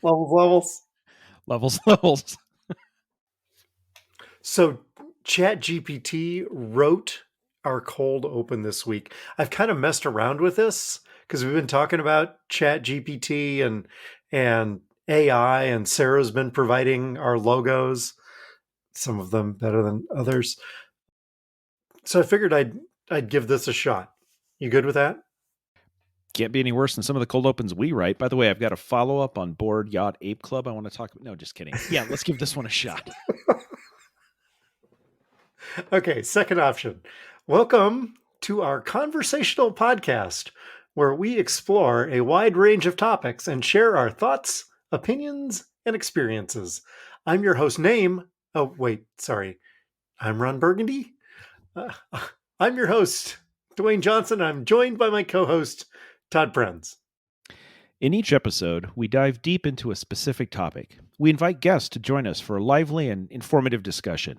Levels. Levels. So ChatGPT wrote our cold open this week. I've kind of messed around with this because we've been talking about ChatGPT and AI, and Sarah's been providing our logos, some of them better than others. So I figured I'd give this a shot. You good with that? Can't be any worse than some of the cold opens we write. By the way, I've got a follow-up on Board Yacht Ape Club I want to talk about. No, just kidding. Yeah, let's give this one a shot. Okay, second option. Welcome to our conversational podcast, where we explore a wide range of topics and share our thoughts, opinions, and experiences. I'm your host, Name. Oh, wait, sorry. I'm Ron Burgundy. I'm your host, Dewayne Johnson. I'm joined by my co-host, Todd Prenz. In each episode, we dive deep into a specific topic. We invite guests to join us for a lively and informative discussion.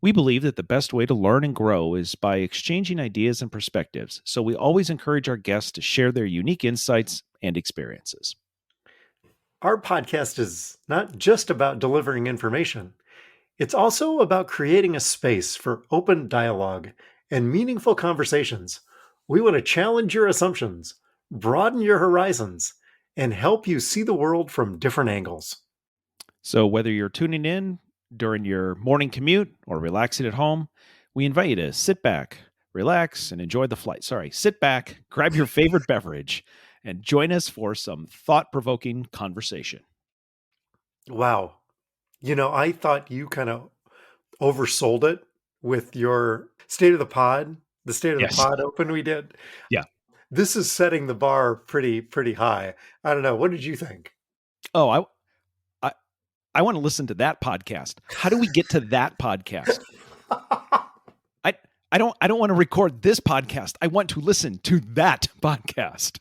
We believe that the best way to learn and grow is by exchanging ideas and perspectives, so we always encourage our guests to share their unique insights and experiences. Our podcast is not just about delivering information. It's also about creating a space for open dialogue and meaningful conversations. We want to challenge your assumptions, broaden your horizons, and help you see the world from different angles. So whether you're tuning in during your morning commute or relaxing at home, we invite you to sit back, relax, and enjoy the flight. Sit back, grab your favorite beverage, and join us for some thought-provoking conversation. Wow. I thought you kind of oversold it with your State of the Pod, the State of the Pod open we did. Yeah. This is setting the bar pretty high. I don't know. What did you think? Oh, I want to listen to that podcast. How do we get to that podcast? I don't want to record this podcast. I want to listen to that podcast.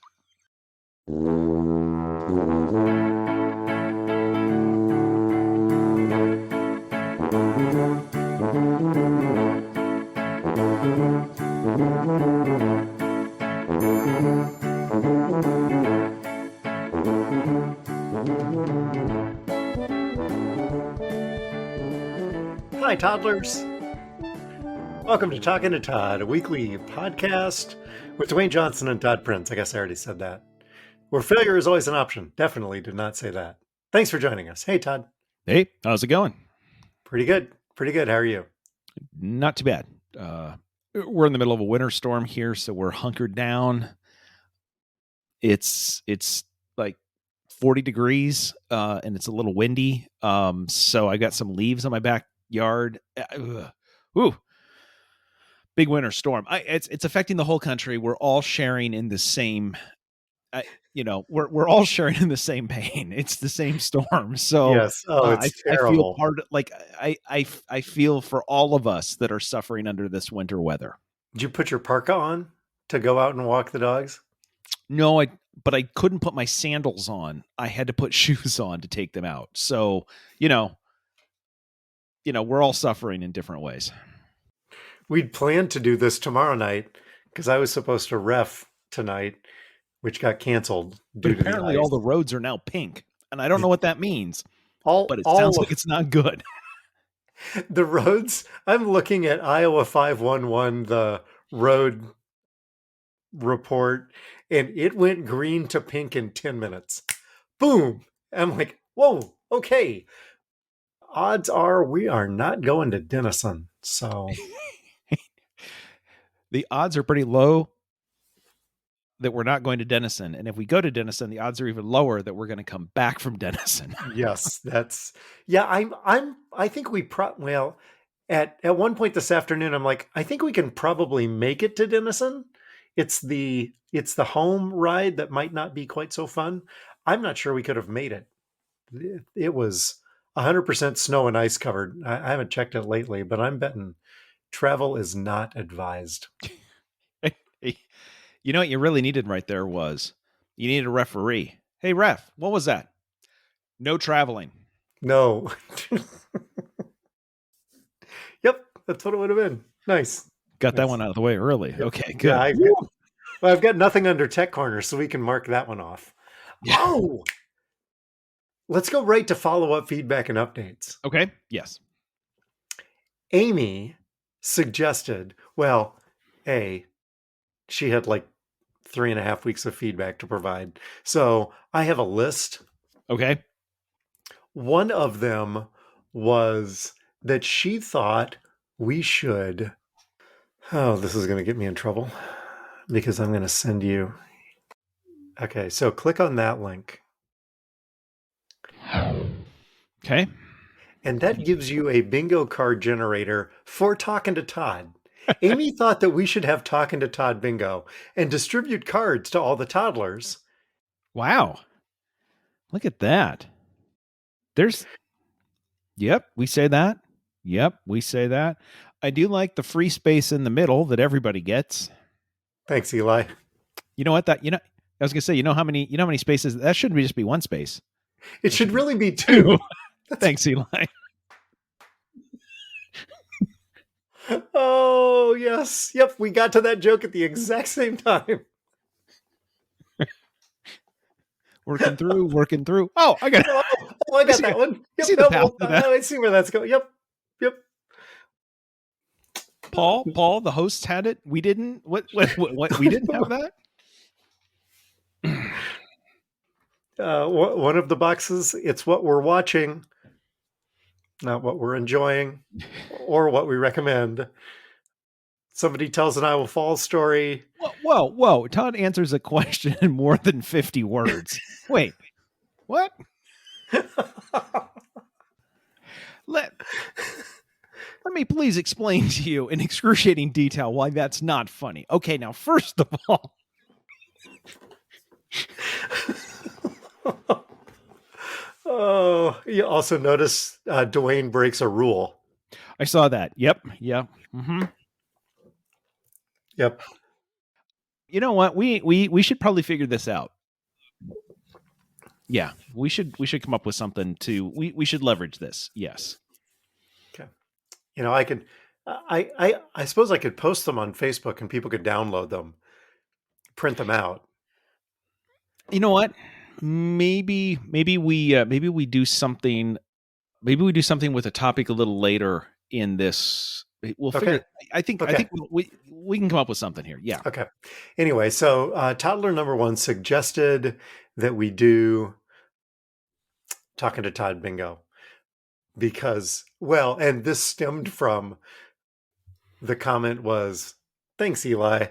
Hi, toddlers. Welcome to Talking to Todd, a weekly podcast with Dewayne Johnson and Todd Prenz. I guess I already said that. Where failure is always an option. Definitely did not say that. Thanks for joining us. Hey, Todd. Hey, how's it going? Pretty good. How are you? Not too bad. We're in the middle of a winter storm here, so we're hunkered down. It's like 40 degrees, and it's a little windy. So I got some leaves on my backyard. Ooh, big winter storm. It's affecting the whole country. We're all sharing in the same. We're all sharing in the same pain. It's the same storm. So yes. It's terrible. I feel for all of us that are suffering under this winter weather. Did you put your parka on to go out and walk the dogs? No, but I couldn't put my sandals on. I had to put shoes on to take them out. So, we're all suffering in different ways. We'd planned to do this tomorrow night because I was supposed to ref tonight, which got canceled. But apparently all the roads are now pink, and I don't know what that means, but it sounds like it's not good. The roads, I'm looking at Iowa 511, the road report, and it went green to pink in 10 minutes. Boom. I'm like, whoa, okay. Odds are we are not going to Denison. So the odds are pretty low that we're not going to Denison. And if we go to Denison, the odds are even lower that we're going to come back from Denison. Yes, I think at one point this afternoon, I'm like, I think we can probably make it to Denison. It's the home ride that might not be quite so fun. I'm not sure we could have made it. It was 100% snow and ice covered. I haven't checked it lately, but I'm betting travel is not advised. You know what you really needed right there was you needed a referee. Hey, ref, what was that? No traveling. No. Yep, that's what it would have been. Nice. Got that one out of the way early. Okay, good. Yeah, I've got nothing under Tech Corner, so we can mark that one off. Yeah. Oh! let's go right to follow-up feedback and updates. Okay. Yes. Amy suggested, well, she had like 3.5 weeks of feedback to provide. So I have a list. Okay. One of them was that she thought we should. Oh, this is going to get me in trouble because I'm going to send you. Okay, so click on that link. Okay. And that gives you a bingo card generator for Talking to Todd. Amy thought that we should have Talking to Todd bingo and distribute cards to all the toddlers. Wow. Look at that. Yep, we say that. Yep, we say that. I do like the free space in the middle that everybody gets. Thanks, Eli. You know what? I was gonna say, you know how many spaces? That shouldn't just be one space. It should really be two. Thanks, Eli. Oh, yes. Yep, we got to that joke at the exact same time. Working through. Oh, I got it. I got that one. Yep, see the path to that. I see where that's going. Yep. Paul, the host had it. We didn't. What? We didn't have that. One of the boxes, it's what we're watching, not what we're enjoying or what we recommend. Somebody tells an I Will Fall story. Whoa. Todd answers a question in more than 50 words. Wait, what? Let me please explain to you in excruciating detail why that's not funny. Okay, now, first of all. Oh, you also notice Dewayne breaks a rule. I saw that. Yep. Mm-hmm. Yep. You know what? We should probably figure this out. Yeah, we should come up with something we should leverage this. Yes. Okay. You know, I suppose I could post them on Facebook and people could download them, print them out. You know what? Maybe we do something. Maybe we do something with a topic a little later in this. We'll figure. Okay. I think we can come up with something here. Yeah. Okay. Anyway, so toddler number 1 suggested that we do Talking to Todd bingo because, well, and this stemmed from the comment was, thanks, Eli.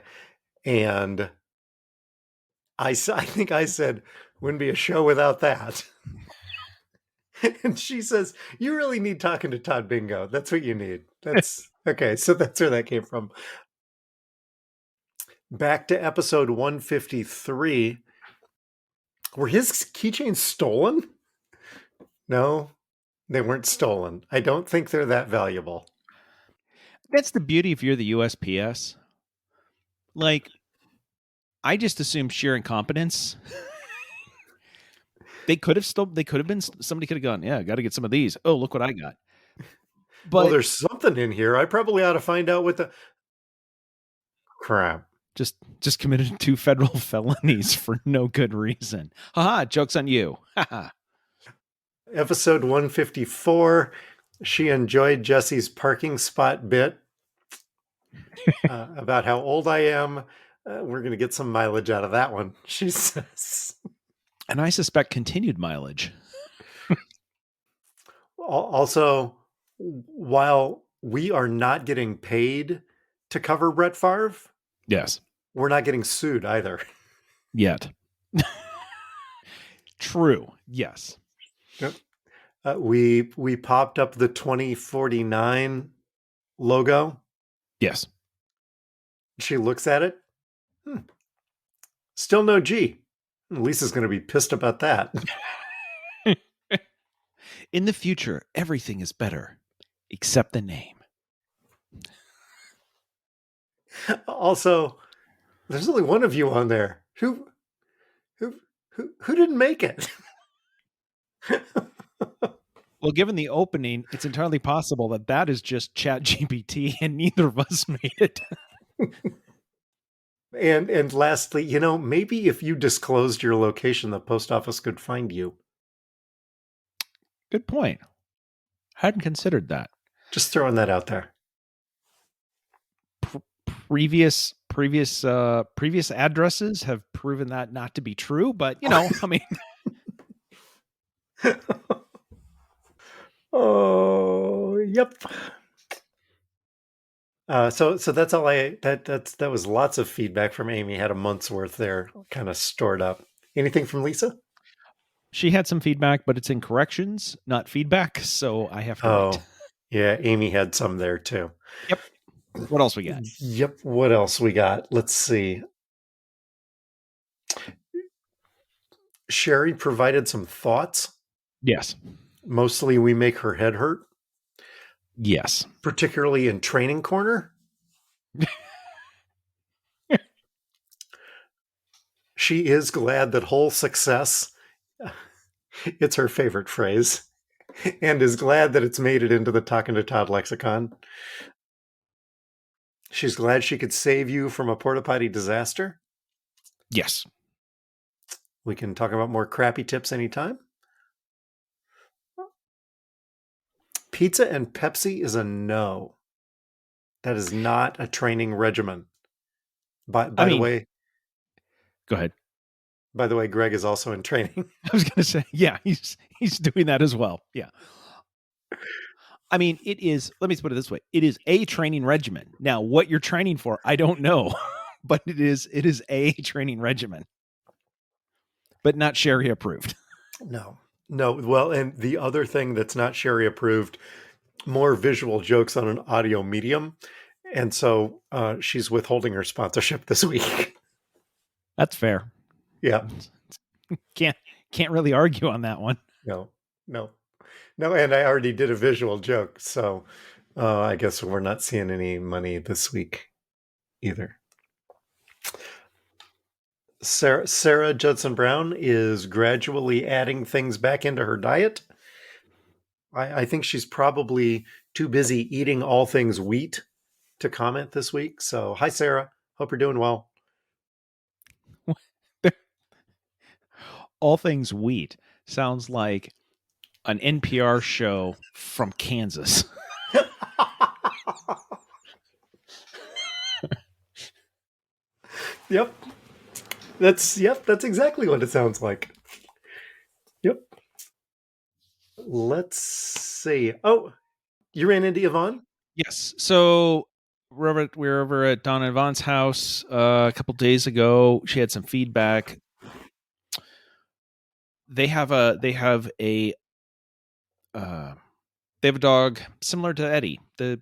And I think I said, wouldn't be a show without that. And she says, you really need Talking to Todd bingo. That's what you need. That's okay. So that's where that came from. Back to episode 153. Were his keychains stolen? No, they weren't stolen. I don't think they're that valuable. That's the beauty if you're the USPS. Like, I just assume sheer incompetence. They could have been, somebody could have gone, yeah, got to get some of these. Oh, look what I got. But well, there's something in here. I probably ought to find out what the crap. Just committed 2 federal felonies for no good reason. Haha, joke's on you. Haha. Episode 154. She enjoyed Jesse's parking spot bit about how old I am. We're going to get some mileage out of that one, she says. And I suspect continued mileage. Also, while we are not getting paid to cover Brett Favre, yes, we're not getting sued either. Yet. True. Yes. Yep. We popped up the 2049 logo. Yes. She looks at it. Still no G. Lisa's going to be pissed about that. In the future, everything is better except the name. Also, there's only one of you on there. Who didn't make it? Well, given the opening, it's entirely possible that is just ChatGPT and neither of us made it. And lastly, maybe if you disclosed your location, the post office could find you. Good point. Hadn't considered that. Just throwing that out there. Previous addresses have proven that not to be true, but I mean, oh, yep. So that's all that was lots of feedback from Amy. Had a month's worth there, kind of stored up. Anything from Lisa? she had some feedback, but it's in corrections, not feedback. So I have to wait. Yeah, Amy had some there too. Yep. What else we got? Yep. What else we got? Let's see. Sherry provided some thoughts. Yes. Mostly we make her head hurt. Yes. Particularly in Training Corner. She is glad that whole success, it's her favorite phrase, and is glad that it's made it into the Talking to Todd lexicon. She's glad she could save you from a porta potty disaster. Yes. We can talk about more crappy tips anytime. Pizza and Pepsi is a no. That is not a training regimen. By the way, go ahead. By the way, Greg is also in training. I was going to say, yeah, he's doing that as well. Yeah. I mean, it is, let me put it this way. It is a training regimen. Now, what you're training for, I don't know, but it is a training regimen, but not Sherry approved. No. Well, and the other thing that's not Sherry approved, more visual jokes on an audio medium. And so she's withholding her sponsorship this week. That's fair. Yeah. Can't really argue on that one. No. And I already did a visual joke. So I guess we're not seeing any money this week either. Sarah Judson Brown is gradually adding things back into her diet. I think she's probably too busy eating all things wheat to comment this week. So, hi, Sarah. Hope you're doing well. All things wheat sounds like an NPR show from Kansas. Yep. That's exactly what it sounds like. Yep. Let's see. Oh, you ran into Yvonne? Yes. So we're over at Donna and Yvonne's house a couple days ago. She had some feedback. They have a dog similar to Eddie, the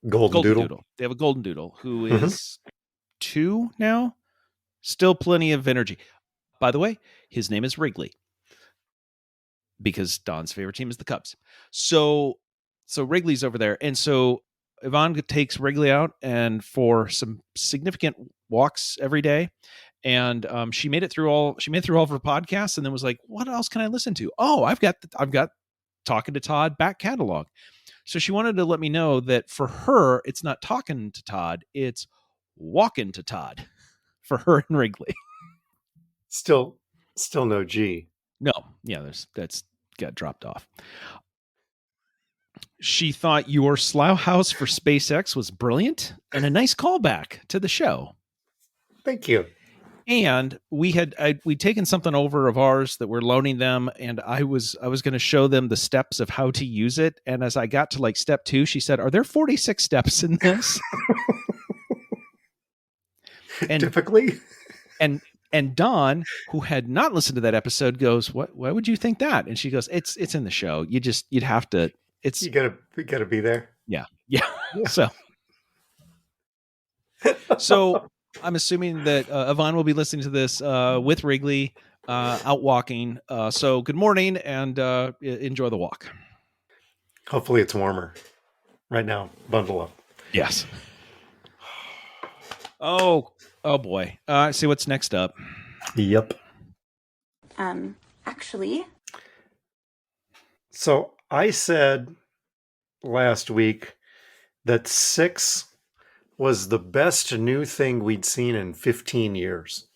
golden doodle. They have a golden doodle who is 2 now. Still plenty of energy. By the way, his name is Wrigley because Don's favorite team is the Cubs. So Wrigley's over there, and so Yvonne takes Wrigley out and for some significant walks every day. And she made it through all of her podcasts, and then was like, "What else can I listen to? Oh, I've got Talking to Todd back catalog." So she wanted to let me know that for her, it's not talking to Todd, it's walking to Todd for her and Wrigley. Still no G. No, yeah, that's got dropped off. She thought your Slough House for SpaceX was brilliant and a nice callback to the show. Thank you. And we'd taken something over of ours that we're loaning them, and I was going to show them the steps of how to use it. And as I got to like step 2, she said, "Are there 46 steps in this?" And typically, and Dawn, who had not listened to that episode, goes, "What? Why would you think that?" And she goes, "It's in the show. You'd have to. It's you gotta be there." Yeah. So I'm assuming that Yvonne will be listening to this with Wrigley out walking. So good morning and enjoy the walk. Hopefully it's warmer. Right now, bundle up. Yes. Oh boy. See what's next up. Yep. Actually. So I said last week that 6 was the best new thing we'd seen in 15 years.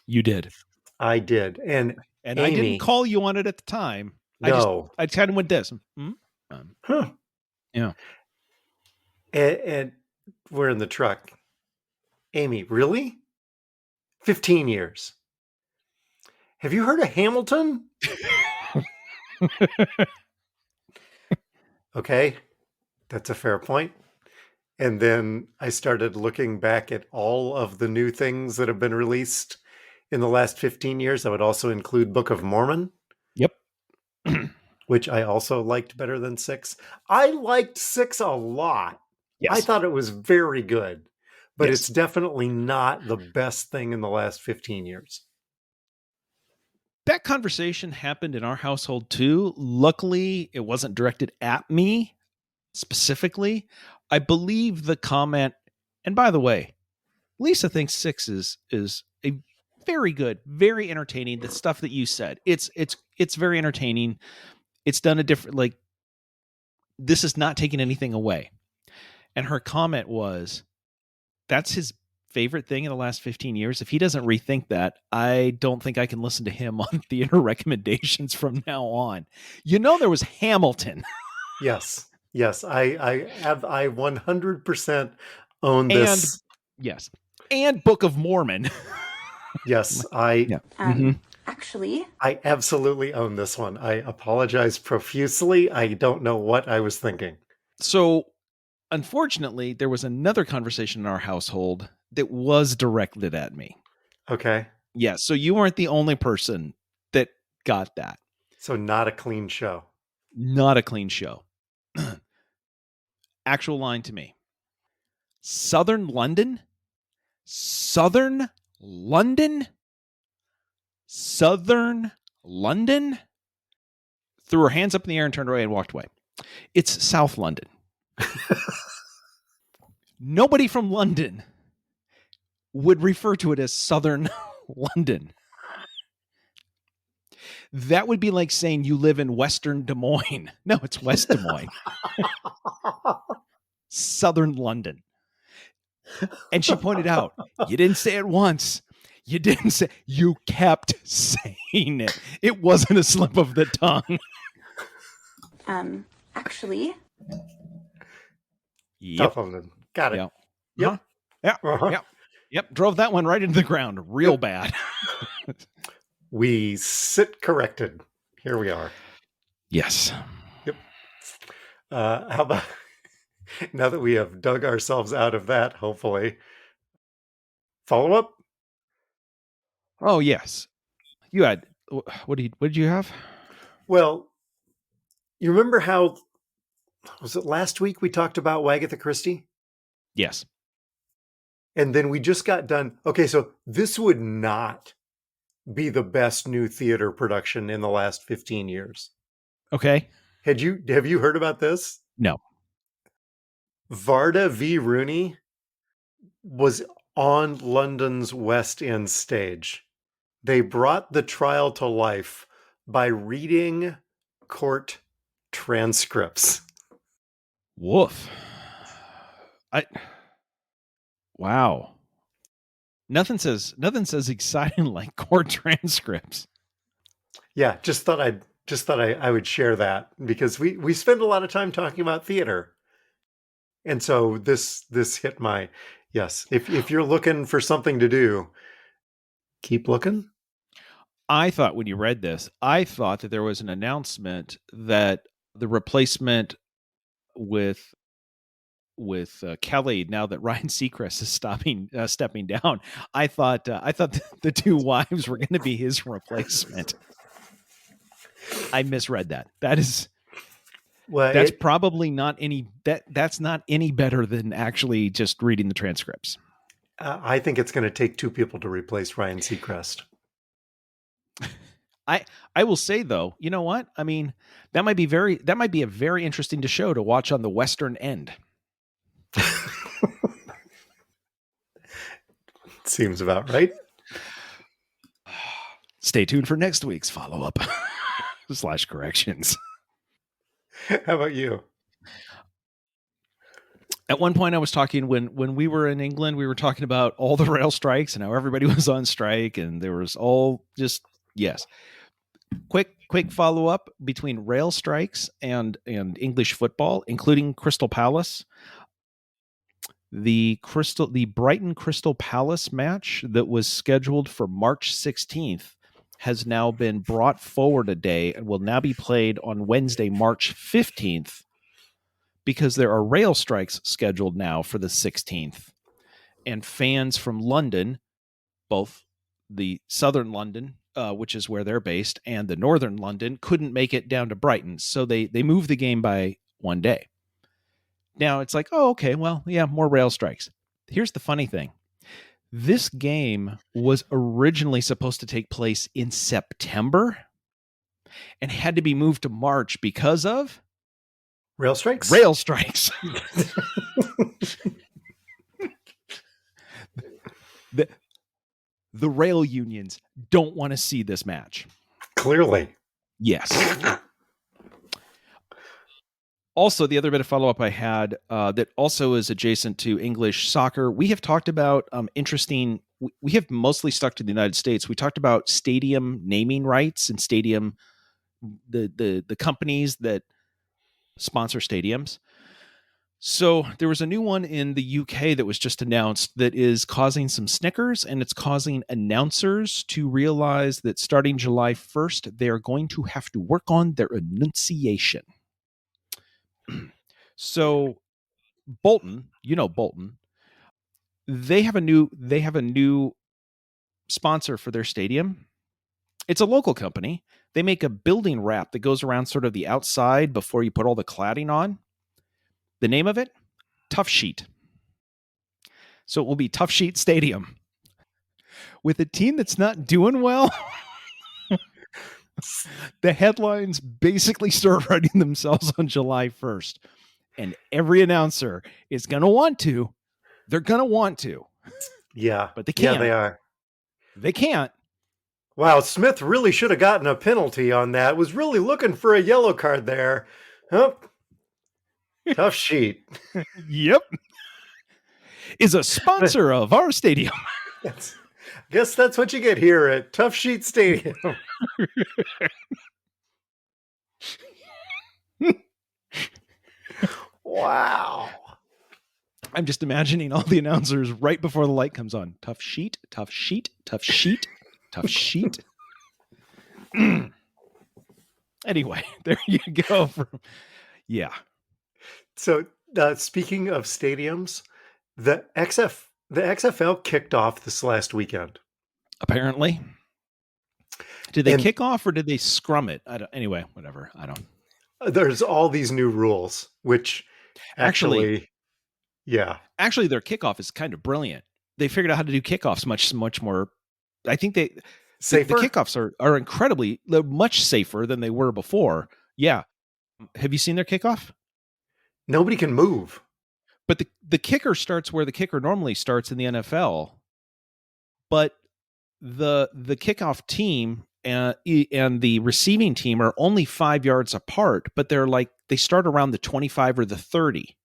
You did. I did. And Amy, I didn't call you on it at the time. No. I kind of went this. Huh. Yeah. And we're in the truck. Amy, really? 15 years. Have you heard of Hamilton? Okay, that's a fair point. And then I started looking back at all of the new things that have been released in the last 15 years. That would also include Book of Mormon, Yep. which I also liked better than 6. I liked 6 a lot. Yes. I thought it was very good, but Yes. it's definitely not the best thing in the last 15 years. That conversation happened in our household too. Luckily, it wasn't directed at me specifically. I believe the comment, and by the way, Lisa thinks 6 is a very good, very entertaining. The stuff that you said, it's very entertaining. It's done a different, like, this is not taking anything away. And her comment was, that's his favorite thing in the last 15 years. If he doesn't rethink that, I don't think I can listen to him on theater recommendations from now on. You know, there was Hamilton. Yes. I 100% own this. Yes. And Book of Mormon. Yes, Actually, I absolutely own this one. I apologize profusely. I don't know what I was thinking. So, unfortunately, there was another conversation in our household that was directed at me. Okay. Yeah, so you weren't the only person that got that. So not a clean show. Not a clean show. Actual line to me. Southern London? Southern London? Southern London? Threw her hands up in the air and turned away and walked away. It's South London. Nobody from London would refer to it as Southern London. That would be like saying you live in Western Des Moines. No, it's West Des Moines. Southern London. And she pointed out, you didn't say it once. You didn't say, you kept saying it. It wasn't a slip of the tongue. actually. Yep. London. Got it. Yep. Yep. Yep. Uh-huh. Yep. Yep. Drove that one right into the ground. Real bad. We sit corrected. Here we are. Yes. Yep. How about now that we have dug ourselves out of that, hopefully, follow up? Oh, yes. You had, what did you have? Well, you remember how, was it last week we talked about Wagatha Christie? Yes. And then we just got done. Okay, so this would not be the best new theater production in the last 15 years. Okay. Have you heard about this? No. Varda v. Rooney was on London's West End stage. They brought the trial to life by reading court transcripts. Woof. Wow. Nothing says exciting like court transcripts. Yeah, just thought I would share that because we spend a lot of time talking about theater. And so this hit my yes. If you're looking for something to do, keep looking. I thought when you read this, I thought that there was an announcement that the replacement with Kelly, now that Ryan Seacrest is stepping down, I thought the two wives were going to be his replacement. I misread that. That's probably not any that's not any better than actually just reading the transcripts. I think it's going to take two people to replace Ryan Seacrest. I will say though, you know what? I mean, that might be a very interesting show to watch on the Western End. Seems about right. Stay tuned for next week's follow-up / corrections. How about you? At one point I was talking when we were in England, we were talking about all the rail strikes and how everybody was on strike and there was all just, yes. quick follow up between rail strikes and English football, including Crystal Palace. The Brighton Crystal Palace match that was scheduled for March 16th has now been brought forward a day and will now be played on Wednesday, March 15th, because there are rail strikes scheduled now for the 16th. And fans from London, both the southern London, which is where they're based, and the northern London, couldn't make it down to Brighton. So they moved the game by one day. Now it's like, oh, okay, well, yeah, more rail strikes. Here's the funny thing. This game was originally supposed to take place in September and had to be moved to March because of rail strikes. Rail strikes. The rail unions don't want to see this match. Clearly. Yes. Also, the other bit of follow-up I had that also is adjacent to English soccer, we have talked about interesting, we have mostly stuck to the United States. We talked about stadium naming rights and stadium, the companies that sponsor stadiums. So there was a new one in the UK that was just announced that is causing some snickers, and it's causing announcers to realize that starting July 1st, they are going to have to work on their enunciation. So Bolton, Bolton, they have a new sponsor for their stadium. It's a local company. They make a building wrap that goes around sort of the outside before you put all the cladding on. The name of it, Tough Sheet. So it will be Tough Sheet Stadium. With a team that's not doing well, the headlines basically start writing themselves on July 1st. And every announcer is going to want to. They're going to want to. Yeah. But they can't. Yeah, they are. They can't. Wow, Smith really should have gotten a penalty on that. Was really looking for a yellow card there. Oh, Tough Sheet. Yep. Is a sponsor of our stadium. I guess that's what you get here at Tough Sheet Stadium. Wow. I'm just imagining all the announcers right before the light comes on. Tough Sheet, Tough Sheet, Tough Sheet, Tough Sheet. Anyway, there you go. Yeah. So speaking of stadiums, the XFL kicked off this last weekend. Apparently. Did they kick off or did they scrum it? Anyway, whatever. I don't. There's all these new rules, which actually, yeah. Actually, their kickoff is kind of brilliant. They figured out how to do kickoffs much more. I think the kickoffs are incredibly much safer than they were before. Yeah. Have you seen their kickoff? Nobody can move. But the kicker starts where the kicker normally starts in the NFL. But the kickoff team and the receiving team are only 5 yards apart, but they start around the 25 or the 30.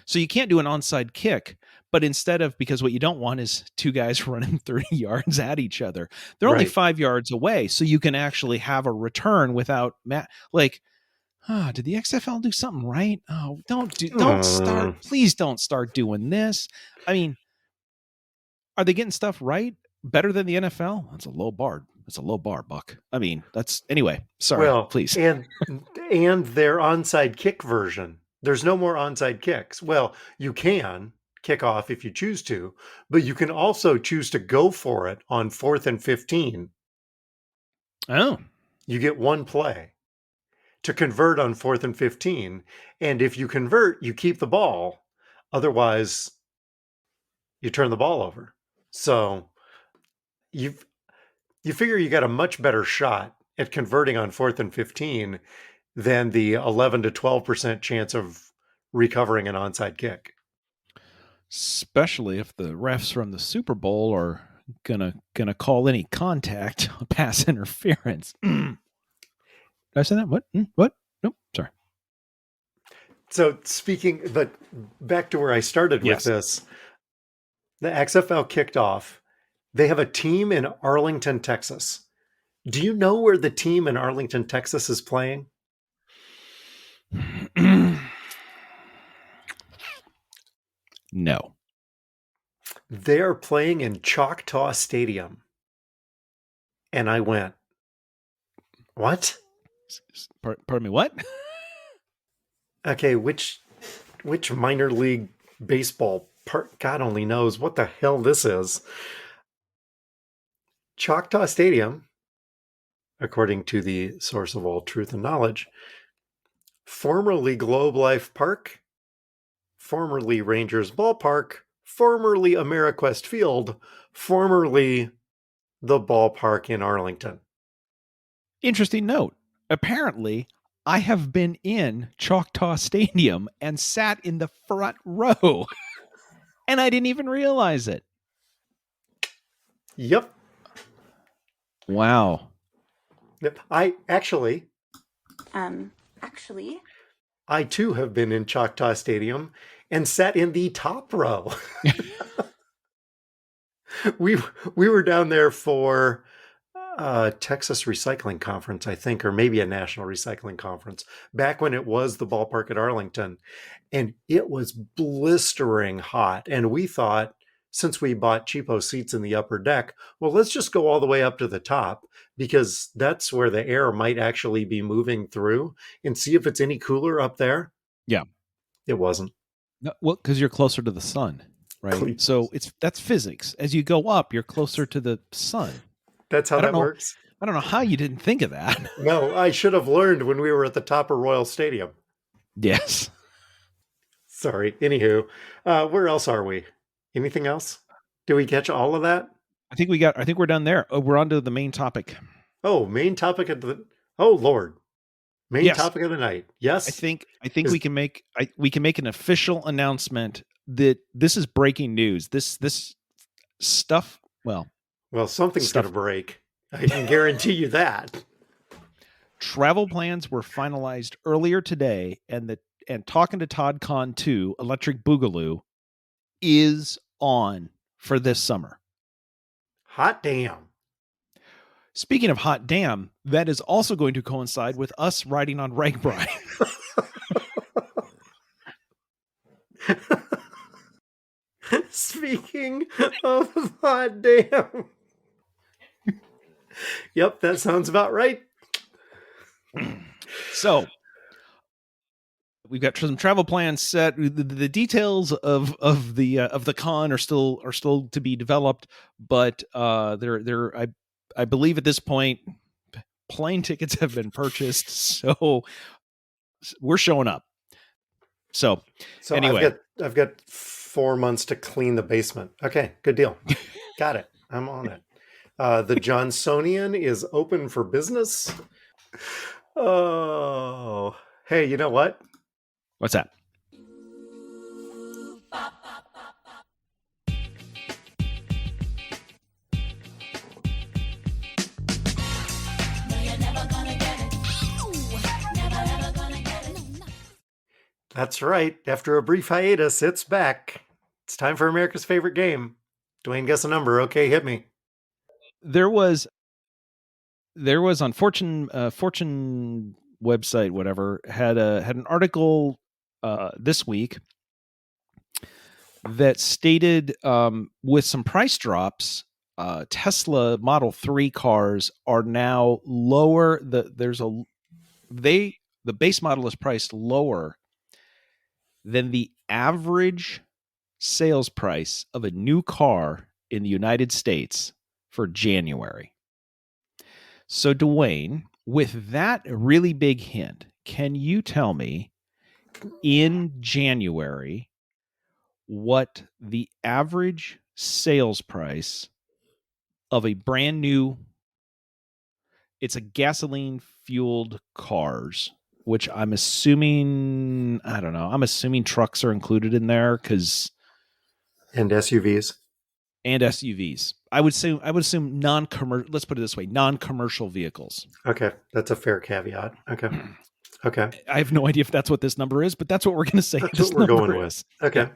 So you can't do an onside kick, but because what you don't want is two guys running 30 yards at each other. They're only 5 yards away, so you can actually have a return without did the XFL do something right? Oh, please don't start doing this. I mean, are they getting stuff right? Better than the NFL? That's a low bar. That's a low bar, Buck. I mean, anyway, sorry, please. And their onside kick version. There's no more onside kicks. Well, you can kick off if you choose to, but you can also choose to go for it on 4th and 15. Oh. You get one play to convert on 4th and 15. And if you convert, you keep the ball. Otherwise, you turn the ball over. So you figure you got a much better shot at converting on 4th and 15 than the 11 to 12% chance of recovering an onside kick. Especially if the refs from the Super Bowl are gonna call any contact pass interference. Did I say that? What? Nope. Sorry. So but back to where I started with this, the XFL kicked off. They have a team in Arlington, Texas, Do you know where the team in Arlington, Texas is playing? No. They are playing in Choctaw Stadium. And I went, what? Pardon me, what? Okay, which minor league baseball part? God only knows what the hell this is. Choctaw Stadium, according to the source of all truth and knowledge, formerly Globe Life Park, formerly Rangers Ballpark, formerly Ameriquest Field, formerly the ballpark in Arlington. Interesting note. Apparently, I have been in Choctaw Stadium and sat in the front row, and I didn't even realize it. Yep. Wow. I actually, I too have been in Choctaw Stadium and sat in the top row. we were down there for Texas Recycling Conference, I think, or maybe a National Recycling Conference, back when it was the ballpark at Arlington. And it was blistering hot. And we thought, since we bought cheapo seats in the upper deck, well, let's just go all the way up to the top, because that's where the air might actually be moving through, and see if it's any cooler up there. Yeah. It wasn't. No, well, because you're closer to the sun, right? So that's physics. As you go up, you're closer to the sun. That's how that works. I don't know how you didn't think of that. No, I should have learned when we were at the top of Royal Stadium. Yes. Sorry. Anywho, where else are we? Anything else? Did we catch all of that? I think we're done there. Oh, we're on to the main topic. Oh, main topic of the. Oh Lord, main topic of the night. Yes, I think we can make an official announcement that this is breaking news. This stuff. Well, something's going to break. I can guarantee you that. Travel plans were finalized earlier today, and talking to Todd Con 2, Electric Boogaloo is on for this summer. Hot damn. Speaking of hot damn, that is also going to coincide with us riding on Ragbri. Speaking of hot damn. Yep, that sounds about right. So we've got some travel plans set. The details of the con are still to be developed, but I believe at this point plane tickets have been purchased, so we're showing up. So anyway, I've got 4 months to clean the basement. Okay, good deal. Got it. I'm on it. The Johnsonian is open for business. Oh, hey, you know what? What's that? That's right. After a brief hiatus, it's back. It's time for America's favorite game. Dwayne, guess a number. Okay, hit me. There was on Fortune website, whatever, had an article this week that stated with some price drops, Tesla Model 3 cars are now lower. The base model is priced lower than the average sales price of a new car in the United States for January. So, Dewayne, with that really big hint, can you tell me in January what the average sales price of a brand new, it's a gasoline fueled cars, which I'm assuming, I don't know, I'm assuming trucks are included in there and SUVs. I would assume non-commercial, let's put it this way, non-commercial vehicles. Okay. That's a fair caveat. Okay. I have no idea if that's what this number is, but that's what we're going to say. That's what we're going with. Okay.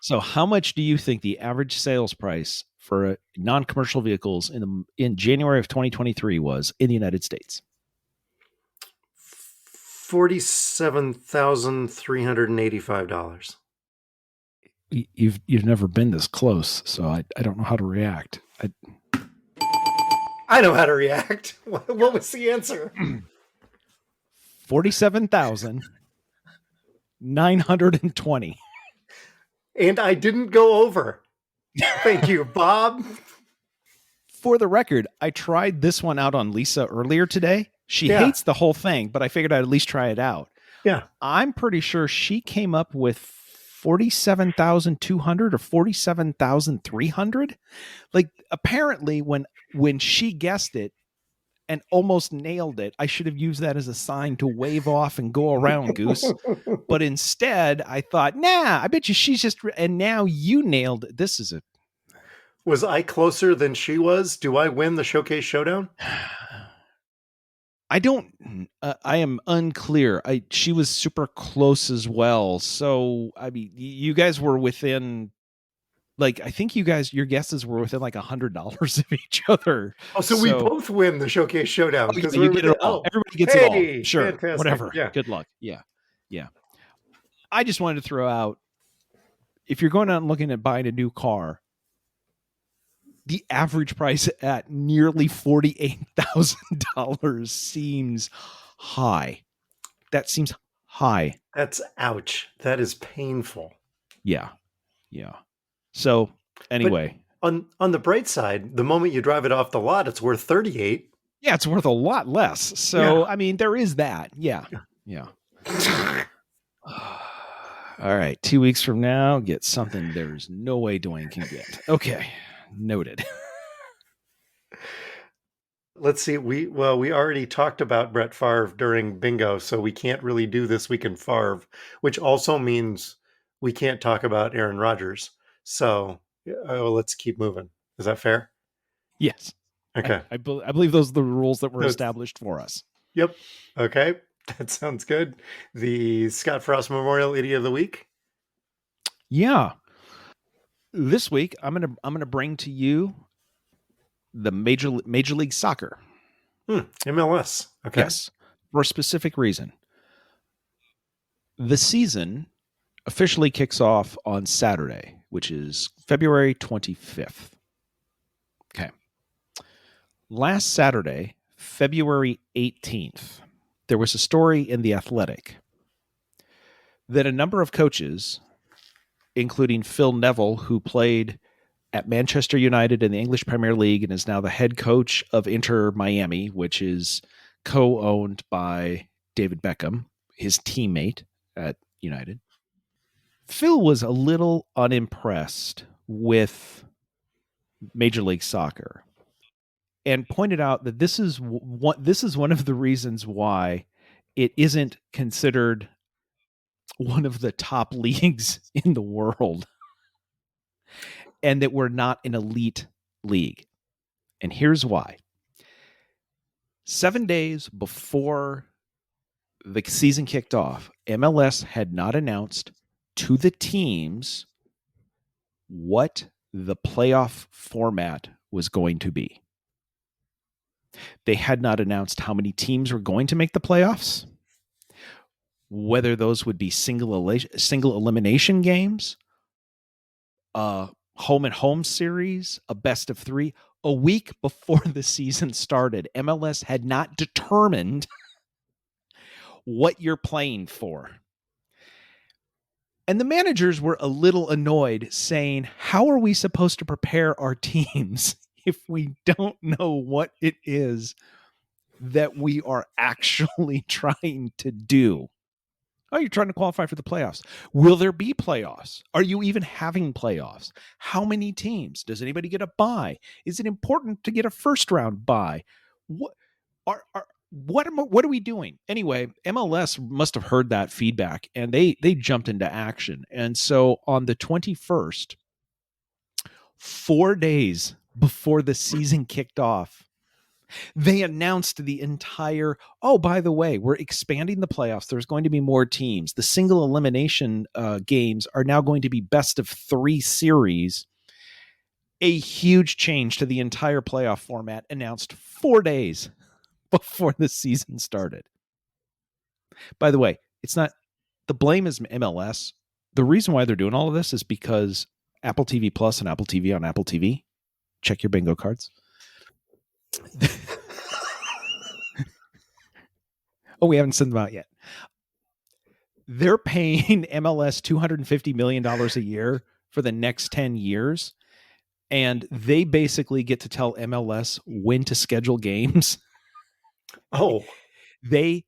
So how much do you think the average sales price for non-commercial vehicles in January of 2023 was in the United States? $47,385. You've never been this close, so I don't know how to react. I know how to react. What was the answer? 47,920. And I didn't go over. Thank you, Bob. For the record, I tried this one out on Lisa earlier today. She hates the whole thing, but I figured I'd at least try it out. Yeah. I'm pretty sure she came up with 47,200 or 47,300. Like, apparently when she guessed it and almost nailed it, I should have used that as a sign to wave off and go around, Goose. But instead, I thought, nah, I bet you she's just, and now you nailed it. This is it. Was I closer than she was? Do I win the Showcase Showdown? I am unclear. She was super close as well. So, I mean, you guys were within, like, I think your guesses were within like $100 of each other. Oh, so we both win the Showcase Showdown. Because you get it all. Everybody gets it all. Sure. Fantastic. Whatever. Yeah. Good luck. Yeah. Yeah. I just wanted to throw out, if you're going out and looking at buying a new car, the average price at nearly $48,000 seems high. That seems high. That's ouch. That is painful. Yeah. Yeah. So anyway, but on the bright side, the moment you drive it off the lot, it's worth 38. Yeah, it's worth a lot less. So, I mean, there is that. Yeah. Yeah. All right. 2 weeks from now, get something there's no way Dewayne can get. Okay. Noted. Let's see. We already talked about Brett Favre during bingo, so we can't really do This Week in Favre, which also means we can't talk about Aaron Rodgers. So let's keep moving. Is that fair? Yes. Okay. I believe those are the rules that were established for us. Yep. Okay. That sounds good. The Scott Frost Memorial Idiot of the Week. Yeah. This week, I'm gonna bring to you the Major League Soccer. MLS. Okay. Yes, for a specific reason. The season officially kicks off on Saturday, which is February 25th. Okay. Last Saturday, February 18th, there was a story in The Athletic that a number of coaches, including Phil Neville, who played at Manchester United in the English Premier League and is now the head coach of Inter Miami, which is co-owned by David Beckham, his teammate at United. Phil was a little unimpressed with Major League Soccer and pointed out that this is one of the reasons why it isn't considered one of the top leagues in the world, and that we're not an elite league. And here's why. 7 days before the season kicked off, MLS had not announced to the teams what the playoff format was going to be. They had not announced how many teams were going to make the playoffs, whether those would be single elimination games, home and home series, a best of three. A week before the season started, MLS had not determined what you're playing for. And the managers were a little annoyed, saying, how are we supposed to prepare our teams if we don't know what it is that we are actually trying to do? Oh, you're trying to qualify for the playoffs. Will there be playoffs? Are you even having playoffs? How many teams? Does anybody get a bye? Is it important to get a first round bye? What are we doing? Anyway, MLS must have heard that feedback and they jumped into action. And so on the 21st, 4 days before the season kicked off, they announced the entire, by the way, we're expanding the playoffs. There's going to be more teams. The single elimination games are now going to be best of three series. a huge change to the entire playoff format announced 4 days before the season started. By the way, it's not, the blame is MLS. The reason why they're doing all of this is because Apple TV Plus and Apple TV on Apple TV. Check your bingo cards. Oh, we haven't sent them out yet. They're paying MLS $250 million a year for the next 10 years. And they basically get to tell MLS when to schedule games. Oh, They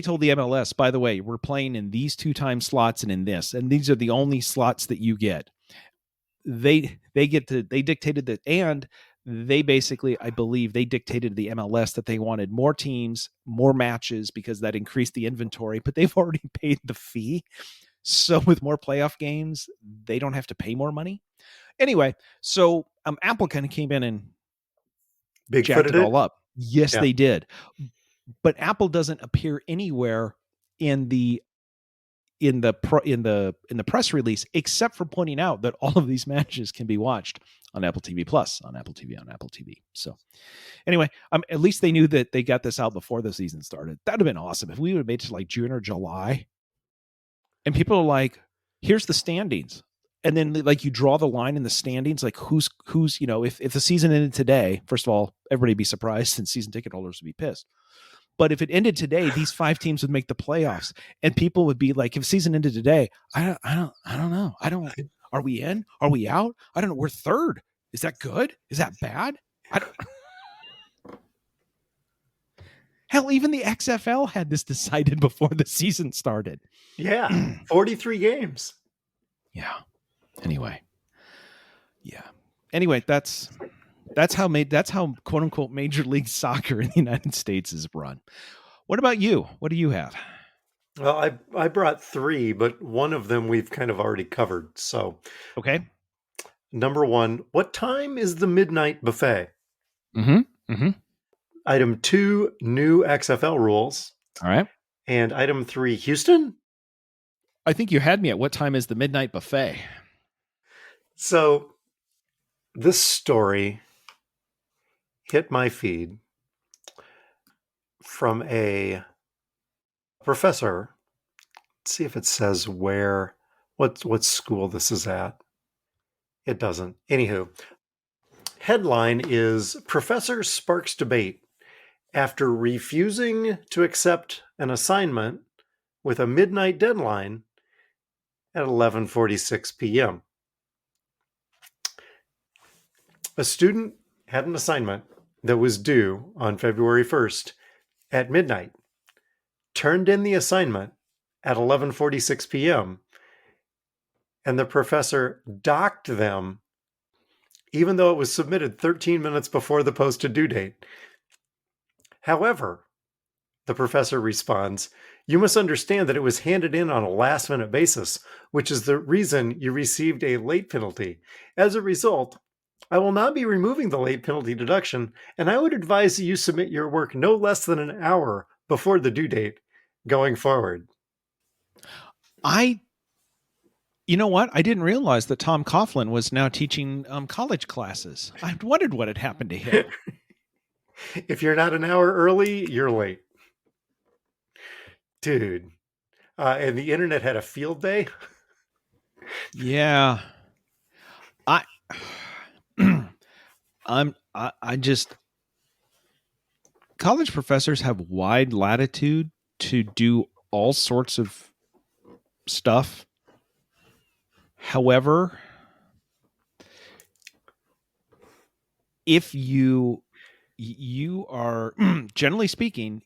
told the MLS, by the way, we're playing in these 2-time slots and in this, and these are the only slots that you get. They dictated that, and they basically, I believe, they dictated to the MLS that they wanted more teams, more matches, because that increased the inventory, but they've already paid the fee. So with more playoff games, they don't have to pay more money. Anyway, so Apple kind of came in and jacked it all up. Yes, yeah. They did. But Apple doesn't appear anywhere in the press release, except for pointing out that all of these matches can be watched on Apple TV Plus, on Apple TV. So anyway, at least they knew that they got this out before the season started. That'd have been awesome if we would have made it to like June or July, and people are like, "Here's the standings," and then like you draw the line in the standings, like who's if the season ended today, first of all, everybody'd be surprised, and season ticket holders would be pissed. But if it ended today, these 5 teams would make the playoffs, and people would be like, if season ended today, I don't know. Are we in? Are we out? I don't know. We're third. Is that good? Is that bad? Hell, even the XFL had this decided before the season started. Yeah. 43 games. Yeah. Anyway. Yeah. Anyway, that's how quote unquote Major League Soccer in the United States is run. What about you? What do you have? Well, I brought 3, but one of them we've kind of already covered. So, okay. Number 1, what time is the midnight buffet? Mm-hmm. Item 2, new XFL rules. All right. And item 3, Houston? I think you had me at what time is the midnight buffet? So, this story hit my feed from a professor. Let's see if it says what school this is at. It doesn't. Anywho, headline is Professor sparks debate after refusing to accept an assignment with a midnight deadline at 11:46 p.m. A student had an assignment that was due on February 1st at midnight, turned in the assignment at 11:46 p.m., and the professor docked them even though it was submitted 13 minutes before the posted due date. However, the professor responds, "You must understand that it was handed in on a last-minute basis, which is the reason you received a late penalty. As a result, I will not be removing the late penalty deduction, and I would advise that you submit your work no less than an hour before the due date going forward." You know what? I didn't realize that Tom Coughlin was now teaching college classes. I wondered what had happened to him. If you're not an hour early, you're late. Dude. And the internet had a field day. Yeah. College professors have wide latitude to do all sorts of stuff. However, if you are, generally speaking,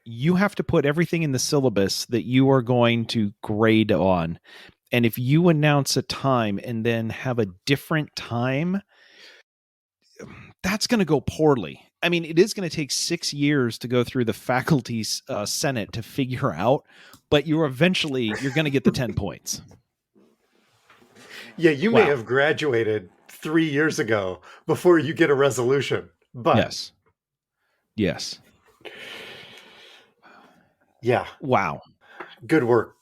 you have to put everything in the syllabus that you are going to grade on. And if you announce a time and then have a different time, that's going to go poorly. I mean, it is going to take 6 years to go through the faculty's senate to figure out, but you're going to get the 10 points. Yeah, you may have graduated 3 years ago before you get a resolution. But Yes. Yeah. Wow. Good work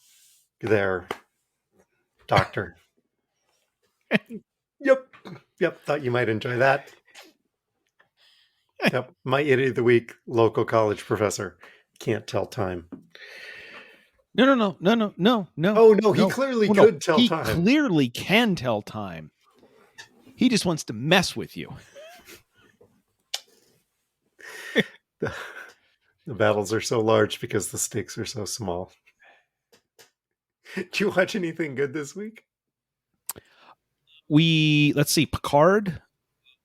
there, doctor. Yep. Yep, thought you might enjoy that. Yep, my idiot of the week, local college professor. Can't tell time. No. Oh, no, he clearly could tell he time. clearly can tell time. He just wants to mess with you. The battles are so large because the stakes are so small. Did you watch anything good this week? Let's see, Picard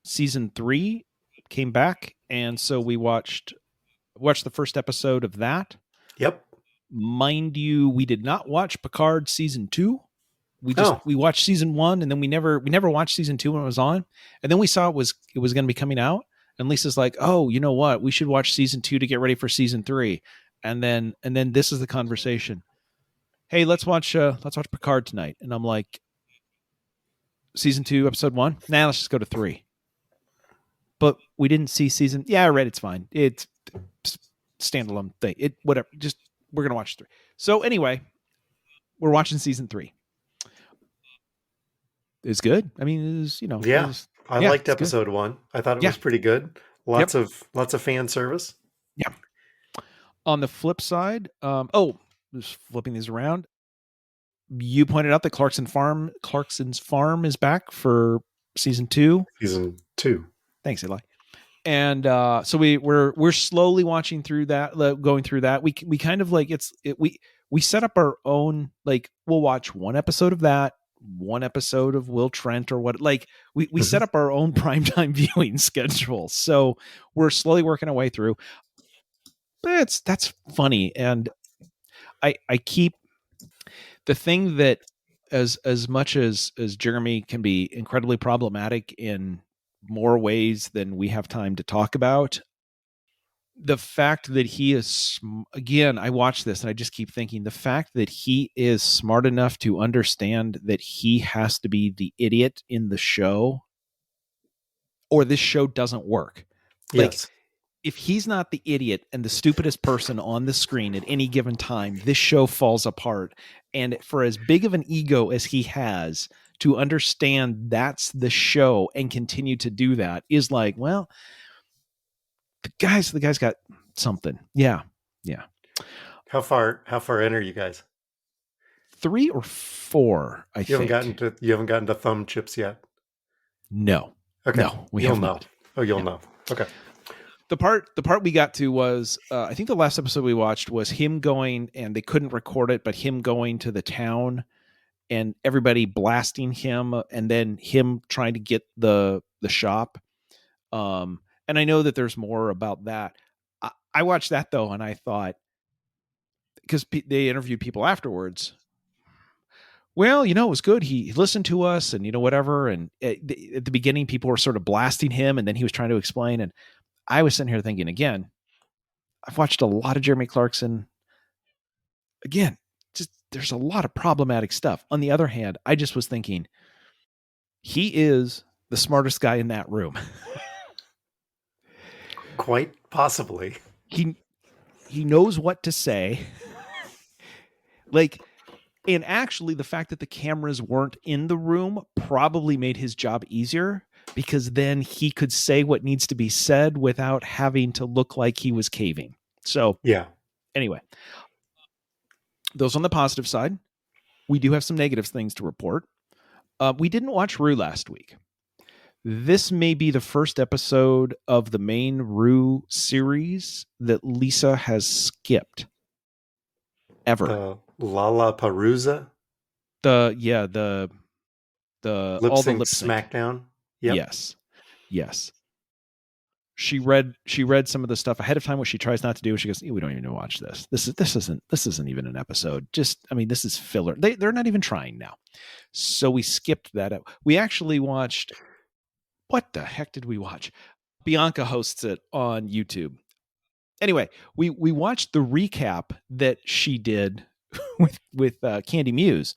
season 3 came back, and so we watched the first episode of that. Yep. Mind you, we did not watch Picard season 2. We watched season 1, and then we never watched season 2 when it was on. And then we saw it was going to be coming out, and Lisa's like, "Oh, you know what? We should watch season 2 to get ready for season 3." And then this is the conversation. Hey, let's watch Picard tonight. And I'm like, season 2, episode 1? Nah, let's just go to 3. But we didn't see season. Yeah, I read it's fine. It's standalone thing. It whatever. Just we're gonna watch 3. So anyway, we're watching season 3. It's good. I mean, it was, Yeah, I liked episode 1. I thought it was pretty good. Lots of fan service. Yeah. On the flip side, just flipping these around. You pointed out that Clarkson's Farm is back for season 2. Season 2. Thanks, Eli. And so we're slowly watching through that, going through that. We kind of like we set up our own, like, we'll watch one episode of that, one episode of Will Trent or what, like we set up our own primetime viewing schedule. So we're slowly working our way through. But that's funny. And I keep the thing that as much as Jeremy can be incredibly problematic in more ways than we have time to talk about, the fact that he is, again, I watch this and I just keep thinking, the fact that he is smart enough to understand that he has to be the idiot in the show, or this show doesn't work. Like, Yes. If he's not the idiot and the stupidest person on the screen at any given time, this show falls apart. And for as big of an ego as he has, to understand that's the show and continue to do that is like, well, the guy's got something. Yeah. How far in are you guys? 3 or 4, I think. You haven't gotten to thumb chips yet? No. Okay. No, you'll know. Oh, you'll know. Okay. The part we got to was, I think the last episode we watched was him going, and they couldn't record it, but him going to the town and everybody blasting him, and then him trying to get the shop. And I know that there's more about that. I watched that though, and I thought, because they interviewed people afterwards, well, it was good. He listened to us and, whatever. And at the beginning, people were sort of blasting him, and then he was trying to explain. And I was sitting here thinking, again, I've watched a lot of Jeremy Clarkson. Again, just there's a lot of problematic stuff. On the other hand, I just was thinking, he is the smartest guy in that room. Quite possibly. He knows what to say. Like, and actually the fact that the cameras weren't in the room probably made his job easier, because then he could say what needs to be said without having to look like he was caving. So yeah. Anyway, those on the positive side. We do have some negative things to report. We didn't watch Rue last week. This may be the first episode of the main Rue series that Lisa has skipped ever. The Lollapalooza? The lip all sync the lip sync smackdown? Yep. Yes. She read some of the stuff ahead of time, what she tries not to do. She goes, we don't even need to watch this. This isn't even an episode. This is filler. They're not even trying now. So we skipped that out. We actually watched, what the heck did we watch? Bianca hosts it on YouTube. Anyway, we watched the recap that she did with Candy Muse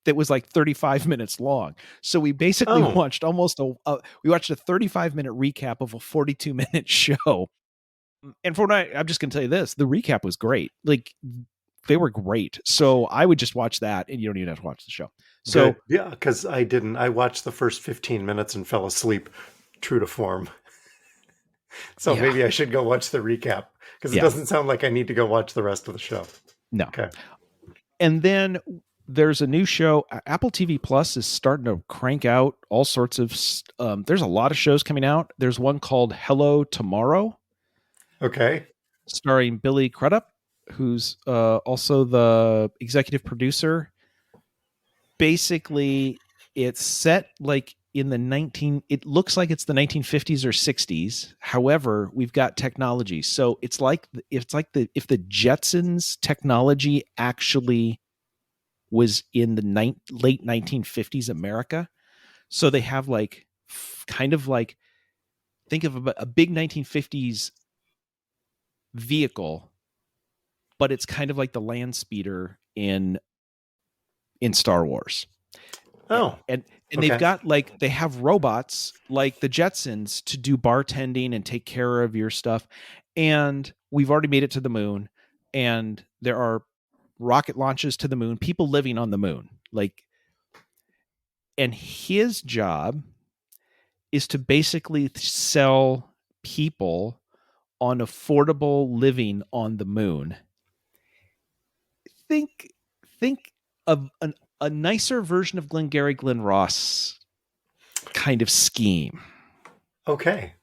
that was like 35 minutes long. So we basically watched we watched a 35-minute recap of a 42-minute show. And I'm just going to tell you this, the recap was great. Like, they were great. So I would just watch that and you don't even have to watch the show. So Good. Yeah, because I didn't. I watched the first 15 minutes and fell asleep, true to form. So yeah, maybe I should go watch the recap because it yeah, doesn't sound like I need to go watch the rest of the show. no. Okay. And then there's a new show. Apple TV Plus is starting to crank out all sorts of. There's a lot of shows coming out. There's one called Hello Tomorrow, Okay. starring Billy Crudup, who's also the executive producer. Basically, it's set like in the 19. It looks like it's the 1950s or 60s. However, we've got technology, so it's like if the Jetsons technology actually was in the late 1950s America. So they have like kind of like think of a big 1950s vehicle, but it's kind of like the land speeder in Star Wars. Oh. And Okay. they've got like they have robots like the Jetsons to do bartending and take care of your stuff. And we've already made it to the moon, and there are rocket launches to the moon, people living on the moon. Like, and his job is to basically sell people on affordable living on the moon. Think of a nicer version of Glengarry Glen Ross kind of scheme. Okay.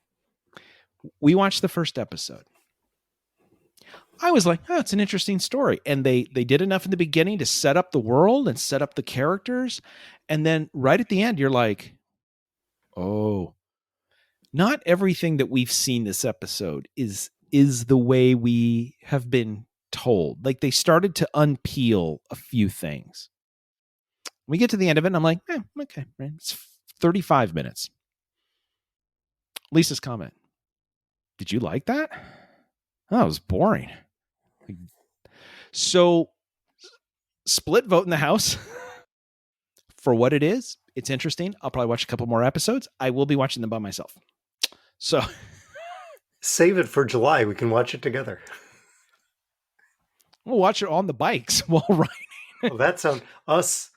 We watched the first episode. I was like, oh, it's an interesting story. And they did enough in the beginning to set up the world and set up the characters. And then right at the end, you're like, oh, not everything that we've seen this episode is the way we have been told. Like they started to unpeel a few things. We get to the end of it and I'm like, okay, right. It's 35 minutes. Lisa's comment. Did you like that? Oh, it was boring. So split vote in the House. For what it is, it's interesting. I'll probably watch a couple more episodes. I will be watching them by myself. So save it for July. We can watch it together. We'll watch it on the bikes while riding. Well, that sounds us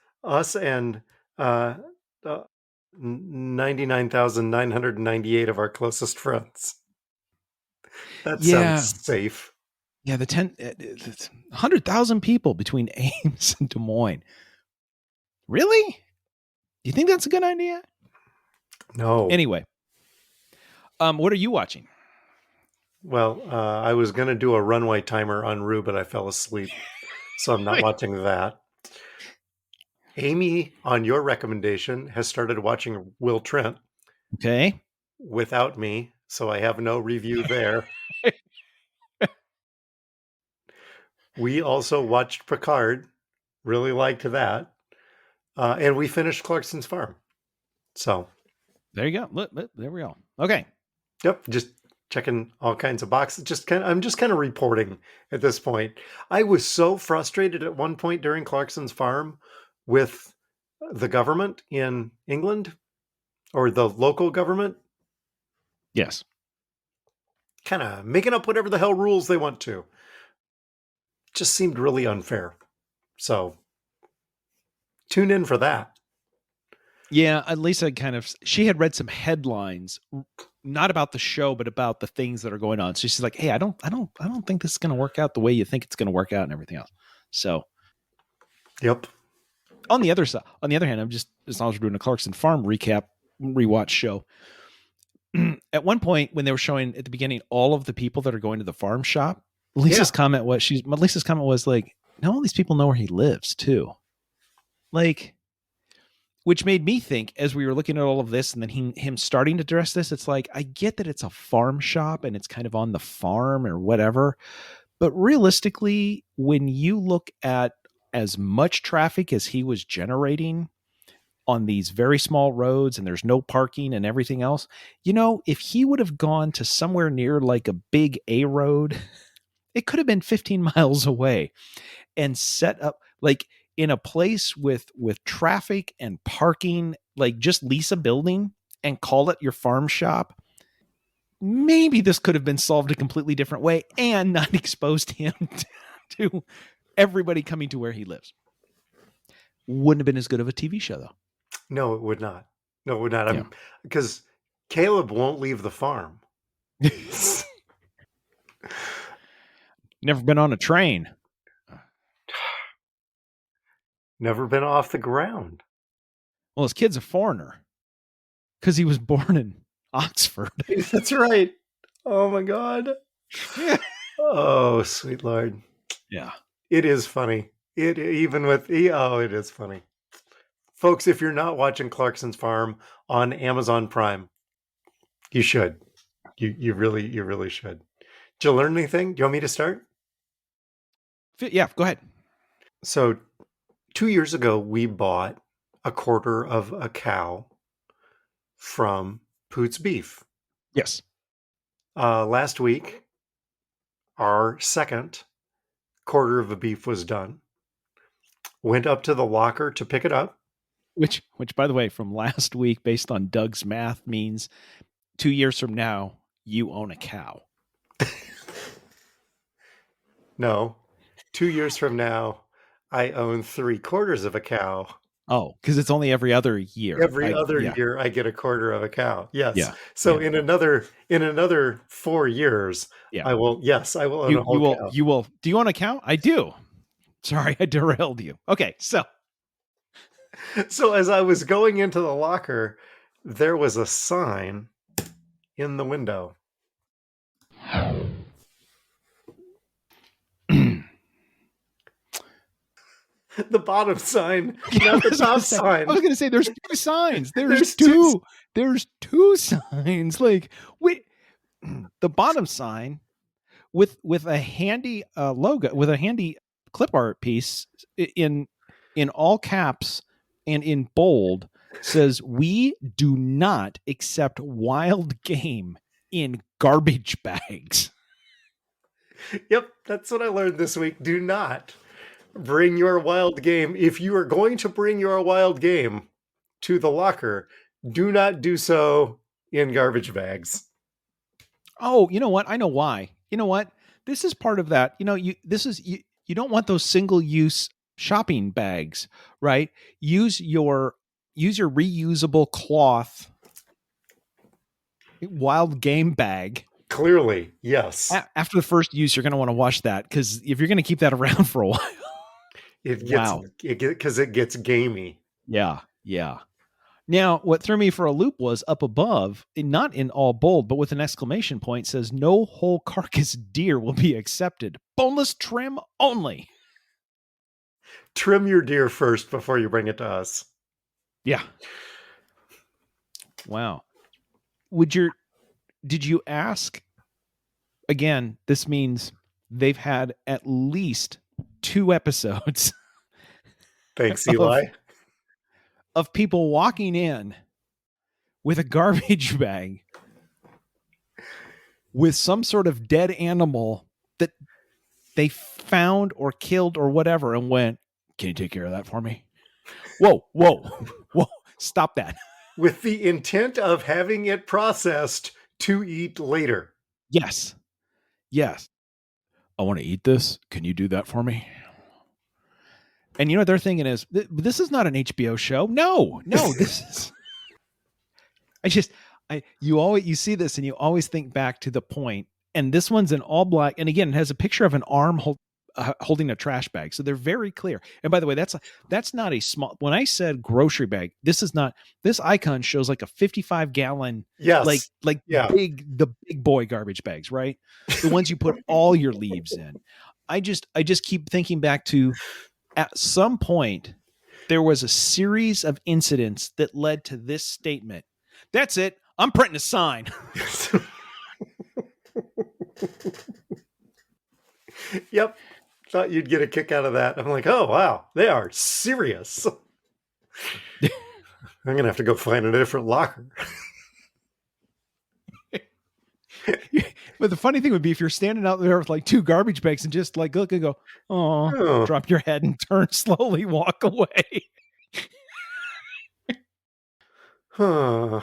and 99,998 of our closest friends. That sounds safe. Yeah, the 100,000 people between Ames and Des Moines. Really? Do you think that's a good idea? No. Anyway, what are you watching? Well, I was going to do a runway timer on Rue, but I fell asleep, so I'm not watching that. Amy, on your recommendation, has started watching Will Trent. Okay. Without me, so I have no review there. We also watched Picard. Really liked that. And we finished Clarkson's Farm. So there you go. Look, there we go. Okay. Yep. Just checking all kinds of boxes. I'm just kind of reporting at this point. I was so frustrated at one point during Clarkson's Farm with the government in England or the local government. Yes. Kind of making up whatever the hell rules they want to. Just seemed really unfair. So tune in for that. Yeah, at least she had read some headlines, not about the show, but about the things that are going on. So she's like, "Hey, I don't think this is going to work out the way you think it's going to work out, and everything else." So, yep. On the other hand, I'm just as long as we're doing a Clarkson Farm rewatch show. At one point, when they were showing at the beginning all of the people that are going to the farm shop, Lisa's comment was like, "Now all these people know where he lives too," like. Which made me think, as we were looking at all of this and then him starting to address this, it's like, I get that it's a farm shop and it's kind of on the farm or whatever. But realistically, when you look at as much traffic as he was generating on these very small roads and there's no parking and everything else, if he would have gone to somewhere near like a big A road, it could have been 15 miles away and set up like in a place with traffic and parking, like just lease a building and call it your farm shop. Maybe this could have been solved a completely different way and not exposed him to everybody coming to where he lives. Wouldn't have been as good of a TV show, though. No, it would not. No, it would not. Yeah. Because Caleb won't leave the farm. Never been on a train. Never been off the ground. Well, his kid's a foreigner because he was born in Oxford. That's right. Oh my God. Oh, sweet Lord. Yeah. It is funny. It is funny. Folks, if you're not watching Clarkson's Farm on Amazon Prime, you should. You really should. Did you learn anything? Do you want me to start? Yeah, go ahead. So 2 years ago, we bought a quarter of a cow from Poots Beef. Yes. Last week, our second quarter of a beef was done. Went up to the locker to pick it up. Which, by the way, from last week, based on Doug's math, means 2 years from now, you own a cow. No, 2 years from now, I own 3/4 of a cow. Oh, because it's only every other year. Every other year, I get a quarter of a cow. Yes. Yeah. So in another 4 years, Yeah. I will. Yes, I will own a whole cow. You will. Do you own a cow? I do. Sorry, I derailed you. Okay, so as I was going into the locker, there was a sign in the window. The bottom sign, not the top sign. I was going to say there's two signs. There's two. There's two signs. Like, wait, the bottom sign with a handy logo, with a handy clip art piece in all caps and in bold says, "We do not accept wild game in garbage bags." Yep, that's what I learned this week. Do not bring your wild game. If you are going to bring your wild game to the locker, do not do so in garbage bags. Oh, you know what? I know why. You know what? This is part of that. You know, you don't want those single-use shopping bags, right? Use your reusable cloth wild game bag. Clearly, yes. After the first use, you're going to want to wash that, because if you're going to keep that around for a while, because it gets gamey. Yeah. Now, what threw me for a loop was up above, not in all bold, but with an exclamation point, says, "No whole carcass deer will be accepted. Boneless trim only." Trim your deer first before you bring it to us. Yeah. Wow. Did you ask? Again, this means they've had at least 2 episodes. Thanks, Eli. Of people walking in with a garbage bag with some sort of dead animal that they found or killed or whatever, and went, "Can you take care of that for me?" Whoa, stop that. With the intent of having it processed to eat later. Yes. "I want to eat this. Can you do that for me?" And you know what they're thinking is, this is not an HBO show. No, this is. You see this and you always think back to the point. And this one's in all black, and again, it has a picture of an arm holding a trash bag, so they're very clear. And by the way, that's not a small. When I said grocery bag, this is not. This icon shows like a 55-gallon. Yes, the big boy garbage bags, right? The ones you put all your leaves in. I just keep thinking back to, at some point, there was a series of incidents that led to this statement. That's it. I'm printing a sign. Yep. Thought you'd get a kick out of that. I'm like, oh, wow. They are serious. I'm going to have to go find a different locker. But the funny thing would be if you're standing out there with like 2 garbage bags and just like look and go, oh, drop your head and turn slowly, walk away. How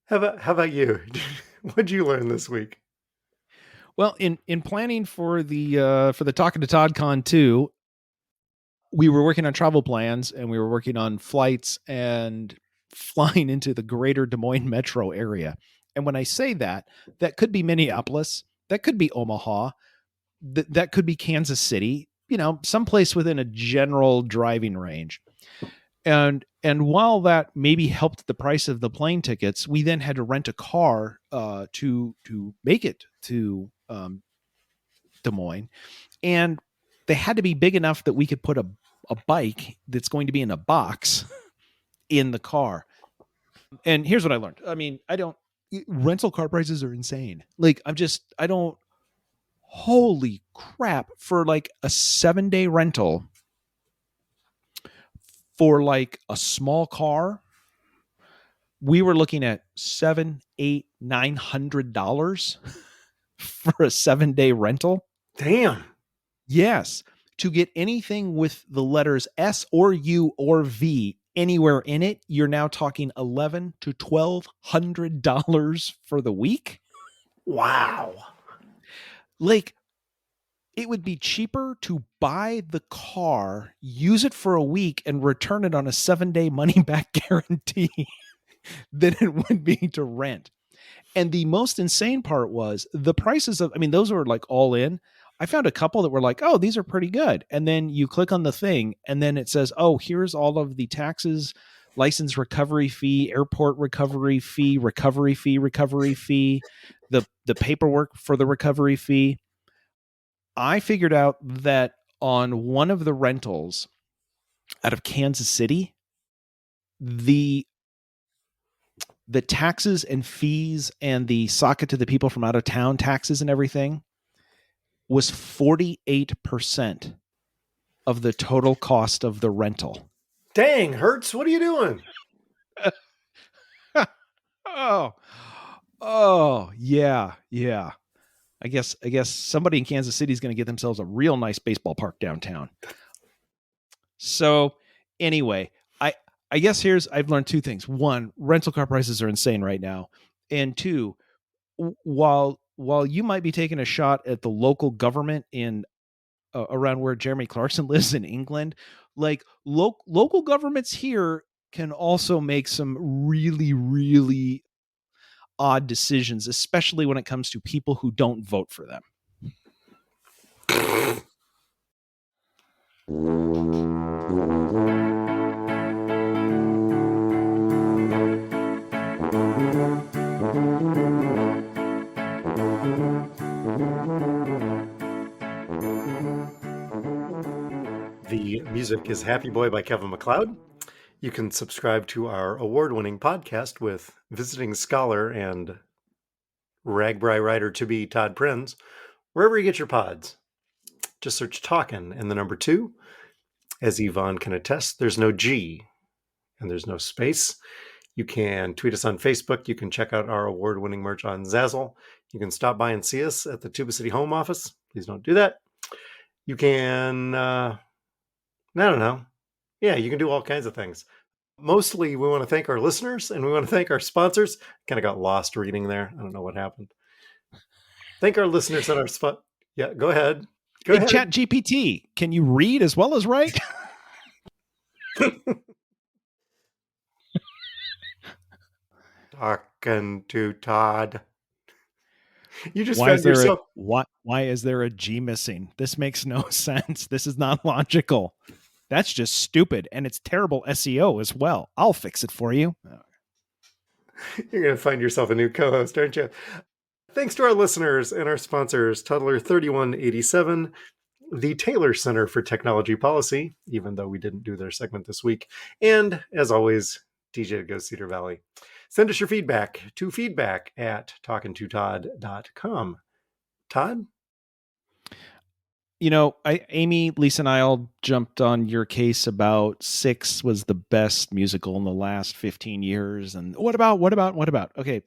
about you? What'd you learn this week? Well, in planning for the Talking to Todd Con 2, we were working on travel plans and we were working on flights and flying into the greater Des Moines metro area. And when I say that, that could be Minneapolis, that could be Omaha, that could be Kansas City, someplace within a general driving range. And while that maybe helped the price of the plane tickets, we then had to rent a car to make it to Des Moines. And they had to be big enough that we could put a bike that's going to be in a box in the car. And here's what I learned. I mean, rental car prices are insane. Like, holy crap, for like a 7-day rental for like a small car, we were looking at $700, $800, $900 for a 7-day rental. Damn. Yes. To get anything with the letters S or U or V anywhere in it, you're now talking $1,100 to $1,200 for the week. Wow. Like, it would be cheaper to buy the car, use it for a week, and return it on a 7-day money back guarantee than it would be to rent. And the most insane part was the prices those were like all in. I found a couple that were like, oh, these are pretty good. And then you click on the thing and then it says, oh, here's all of the taxes, license recovery fee, airport recovery fee, the paperwork for the recovery fee. I figured out that on one of the rentals out of Kansas City, the taxes and fees and the socket to the people from out of town taxes and everything was 48% of the total cost of the rental. Dang, Hertz, what are you doing? Oh, yeah. I guess somebody in Kansas City is going to get themselves a real nice baseball park downtown. So anyway, I guess I've learned two things. One, rental car prices are insane right now. And two, while you might be taking a shot at the local government in around where Jeremy Clarkson lives in England, like local governments here can also make some really, really odd decisions, especially when it comes to people who don't vote for them. The music is Happy Boy by Kevin MacLeod. You can subscribe to our award-winning podcast with visiting scholar and Ragbri writer-to-be Todd Prinz, wherever you get your pods. Just search Talkin' and the number 2. As Yvonne can attest, there's no G and there's no space. You can tweet us on Facebook. You can check out our award-winning merch on Zazzle. You can stop by and see us at the Tuba City home office. Please don't do that. You can, I don't know. Yeah, you can do all kinds of things. Mostly, we want to thank our listeners and we want to thank our sponsors. Kind of got lost reading there. I don't know what happened. Thank our listeners and our spot. Yeah, go ahead. Go ahead. Chat GPT, can you read as well as write? Talking to Todd. You just why found yourself. Why is there a G missing? This makes no sense. This is not logical. That's just stupid, and it's terrible SEO as well. I'll fix it for you. You're going to find yourself a new co-host, aren't you? Thanks to our listeners and our sponsors, Toddler 3187, the Taylor Center for Technology Policy, even though we didn't do their segment this week, and, as always, DJ Go Cedar Valley. Send us your feedback to feedback@talkingtotodd.com. Todd? Amy, Lisa, and I all jumped on your case about Six was the best musical in the last 15 years. And what about? Okay.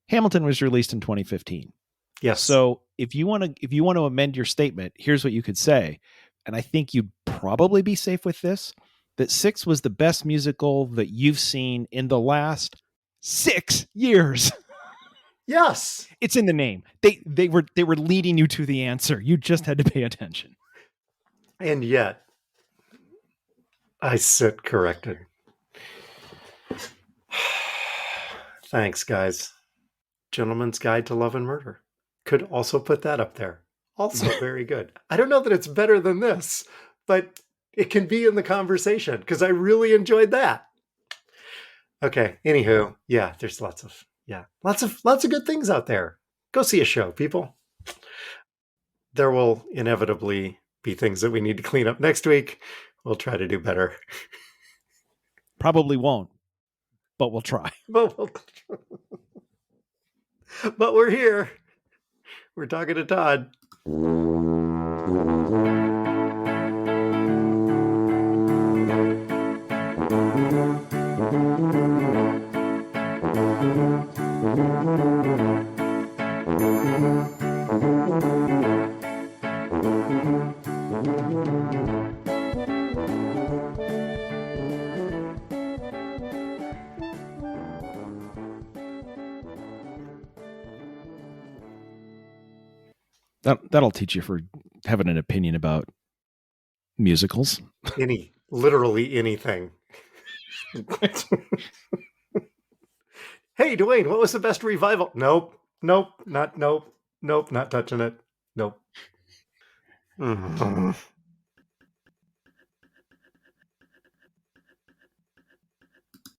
Hamilton was released in 2015. Yes. So if you want to amend your statement, here's what you could say. And I think you'd probably be safe with this, that Six was the best musical that you've seen in the last 6 years. Yes. It's in the name. They were leading you to the answer. You just had to pay attention. And yet, I sit corrected. Thanks, guys. Gentleman's Guide to Love and Murder. Could also put that up there. Also very good. I don't know that it's better than this, but it can be in the conversation because I really enjoyed that. Okay. Anywho, yeah, there's lots of good things out there. Go see a show, people. There will inevitably be things that we need to clean up next week. We'll try to do better. Probably won't, but we'll try. But we're here. We're talking to Todd. That'll teach you for having an opinion about musicals. Literally anything. Hey, Dewayne, what was the best revival? Nope, not touching it. Nope.